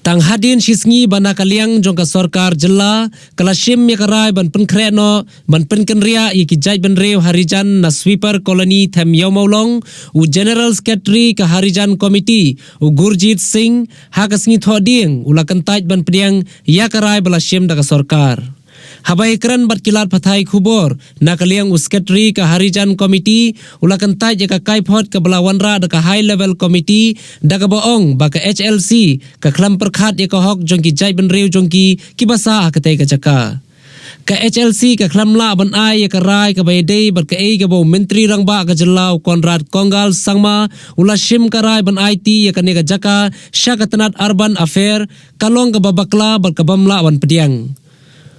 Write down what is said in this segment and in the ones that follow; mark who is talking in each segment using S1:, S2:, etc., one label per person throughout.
S1: Tang hadin shisngi bana kaliang jongka Sorkar jela kalashim yakarai ban penkreno ban penkenria yaki jai ban reu Harijan na sweeper koloni Thmu maulong u General Secretary ka Harijan Committee u Gurjeet Singh hakasngi thoding ulakan tait ban pediang yakarai balashim daga Sorkar. Habai kran bat kilat pathai khubor na kaliang secretary ka Harijan Committee ulakan taj ka kaipot ka balawanra da ka high level committee daga baong baka HLC ka khlam perkhat ya ka hok jongki jai ban reu jongki kibasa hakate ka jaka ka HLC ka khlam la ban ai ya ka rai ka baydei bat ka ei ka bo menteri rangba ka jelau Konrad Kongal sangma ulashim ka rai ban IT ya ka ne ka jaka syakatanat urban affair kalong ka babakla bat ka bamla ban pediang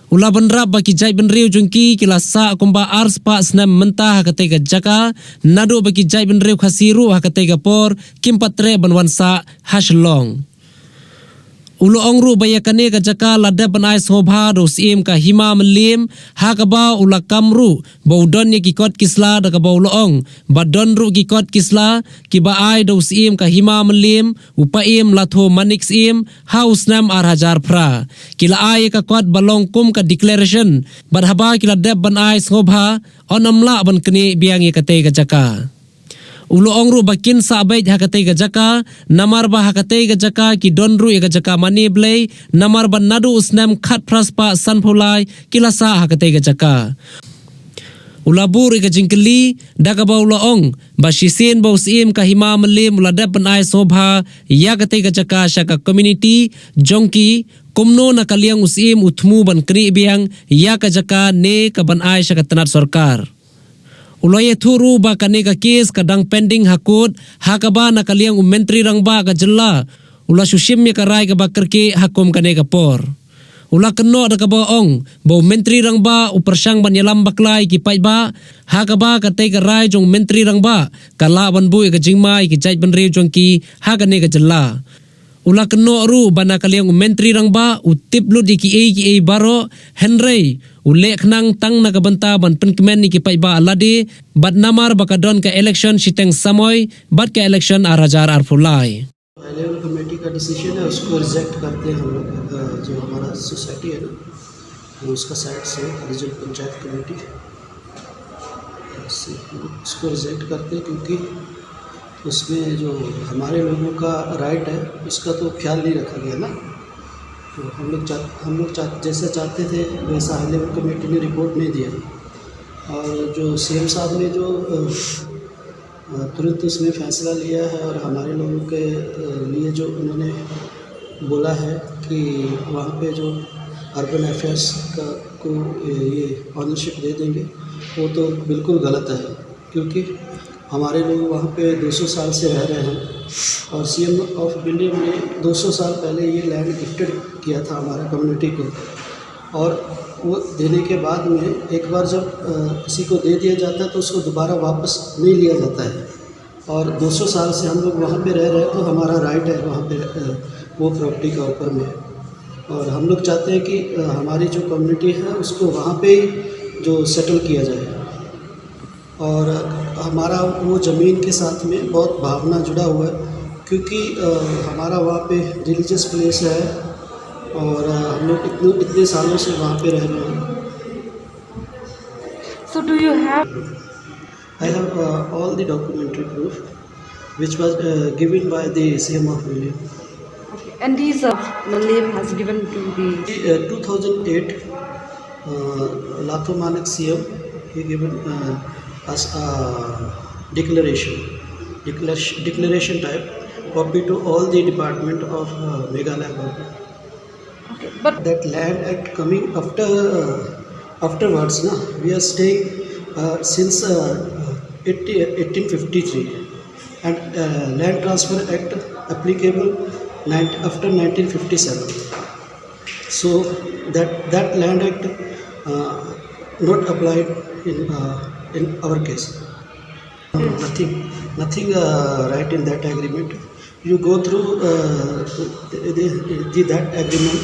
S1: Ula benrap baki jai benriu jungki kila sa kumba ars pa snam mentah hakatega jaka nadu baki jai benriu khasiru hakatega por kimpatre banwansa hashlong. Ulu ongru bayakane ka jaka lada banai sobha do sim ka hima melim hakaba ula kamru baudon ye kikot kisla daga bau loong badon ru kikot kisla kiba ai do sim ka hima melim upaim latho manik sim haus nam arhajar pra kila ai ka kwat balong kum ka declaration badhaba kila deb banai sobha onamla ban kini biang ye kate ka jaka Ulu ongru bakin saabait hakatei ka jaka, namar ba hakatei ka jaka ki donru ya ka jaka mani blay, namar ba nadu usnam khat praspa sanpulai kilasa hakatei ka jaka. Ulabur ika jingkeli daga ba ulaong ba shisin ba usim ka hima melim uladap penai sobha ya katei ka jaka syaka community jongki kumno na kaliang usim Thmu ban kri biang ya ka jaka ne ka banai syaka tanat Sorkar. Uloye thuru ba kane ka kes kadang pending hakut hakaba na kaliang menteri rangba ka jela ula sushim ya karai ka bakerke hakum kane ka por ula keno da ka baong bo menteri rangba upersang ban yalam baklai ki pai ba hakaba ka te ka rai jong menteri rangba kala ban bu ka jingmai ki jai ban reu jong ki hakane ka jela ula keno ru bana kaliang menteri rangba utip lu di ki e baro henry ulek nang tang na kabanta ban penkemen ni kipai ba alade bat namar bakadon ka election siteng samoy bat ka election arajar arfulai
S2: level committee का decision है उसको reject करते हैं हम लोग जो हमारा society है ना उसका साइड से हरिजन पंचायत कमेटी उसको रिजेक्ट करते हैं क्योंकि उसमें जो हमारे लोगों का राइट है उसका तो ख्याल नहीं रखा गया ना तो हम लोग जैसा चाहते थे वैसा हाई लेवल कमेटी ने रिपोर्ट नहीं दिया और जो सीएम साहब ने जो तुरंत उसमें फैसला लिया है और हमारे लोगों के लिए जो उन्होंने बोला है कि वहाँ पे जो अर्बन अफेयर्स का को ये ऑनरशिप दे देंगे वो तो बिल्कुल गलत है क्योंकि हमारे लोग वहाँ पे 200 साल से रह रहे हैं और सीएम ऑफ इंडिया ने 200 साल पहले ये लैंड गिफ्टेड किया था हमारा कम्युनिटी को और वो देने के बाद में एक बार जब किसी को दे दिया जाता है तो उसको दोबारा वापस नहीं लिया जाता है और 200 साल से हम लोग वहाँ पे रह रहे हैं तो हमारा राइट है वहाँ पे वो प्रॉपर्टी का ऊपर में और हम लोग चाहते हैं कि हमारी जो कम्युनिटी है उसको वहाँ पे ही जो सेटल किया जाए और हमारा वो ज़मीन के साथ में बहुत भावना जुड़ा हुआ है क्योंकि हमारा वहाँ पे रिलीजियस प्लेस है और हम लोग इतने सालों से वहाँ पे रह रहे हैं
S3: So do you have?
S2: I have all the documentary proof which was given by the CM of India.
S3: Okay. And these Malim has given to the
S2: 2008 Latho Manik CM he given us a declaration type copy to all the department of Meghalaya government.
S3: okay, but
S2: That land act coming afterwards na we are staying since 1853 and land transfer act applicable after 1957 so that land act not applied in our case nothing right in that agreement you go through that agreement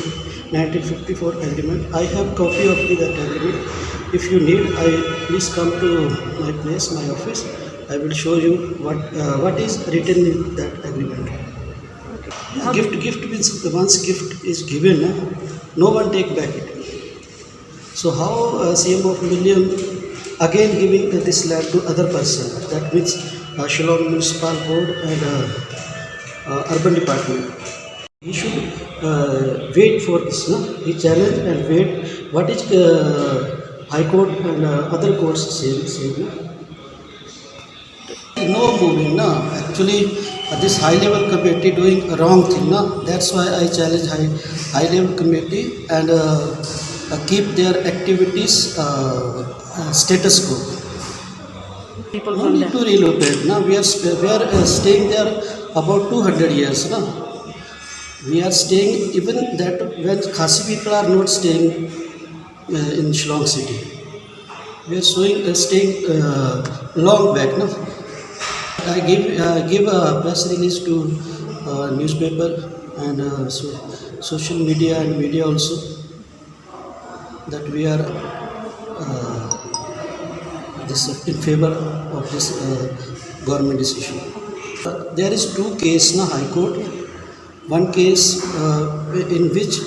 S2: 1954 agreement. I have copy of that agreement. If you need, please come to my place, my office. I will show you what is written in that agreement. Gift means once gift is given, no one take back it. So how CM of Million again giving this land to other person? That means Shillong Municipal Board and Urban Department. He should wait for this. No? He challenge and wait. What is High Court and other courts saying? No moving. No, actually this high level committee doing a wrong thing. No, that's why I challenge high level committee and keep their activities status quo.
S3: People
S2: No
S3: from
S2: need
S3: there.
S2: to relocate. No, we are staying there about 200 years. No, we are staying even that when Khasi people are not staying in Shillong city. We are staying long back. No, I give a press release to newspaper and social media and media also that we are this in favor of this government decision. There is two cases na High Court. One case in which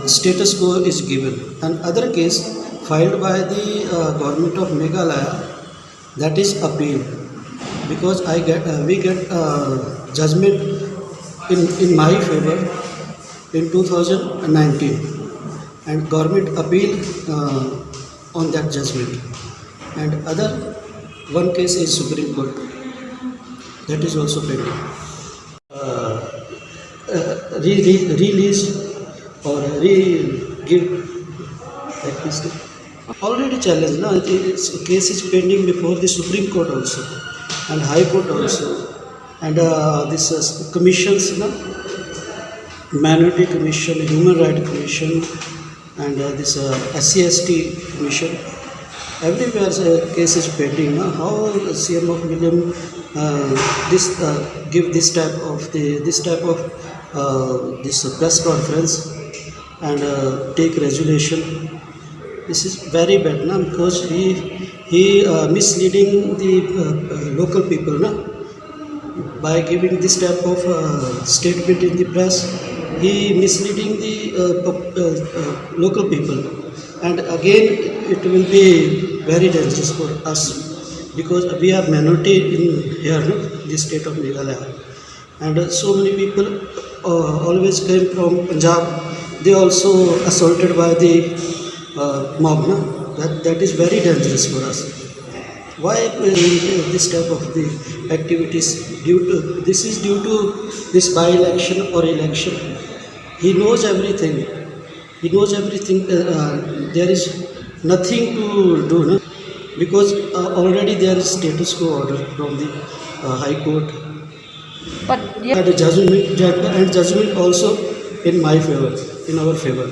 S2: status quo is given, and other case filed by the government of Meghalaya, that is appeal. Because we get judgment in my favor in 2019, and government appeal on that judgment, and other one case is Supreme Court, that is also pending. Release or give like this. Already challenged. No, its case is pending before the Supreme Court also and High Court also, and this commissions, no? Minority Commission, Human Rights Commission, and this SC/ST Commission. Everywhere case is pending. No? How CM of William give this type of this press conference and take resolution? This is very bad, na? Because he misleading the local people, na? By giving this type of statement in the press. He misleading the local people, and again it will be very dangerous for us because we are minority in here, no? This state of Meghalaya, and so many people always came from Punjab. They also assaulted by the mob. No? That is very dangerous for us. Why this type of the activities? This is due to this by-election or election. He knows everything. There is nothing to do, no? Because already there is status quo order from the High Court.
S3: But yeah,
S2: And judgment also in my favor, in our favor.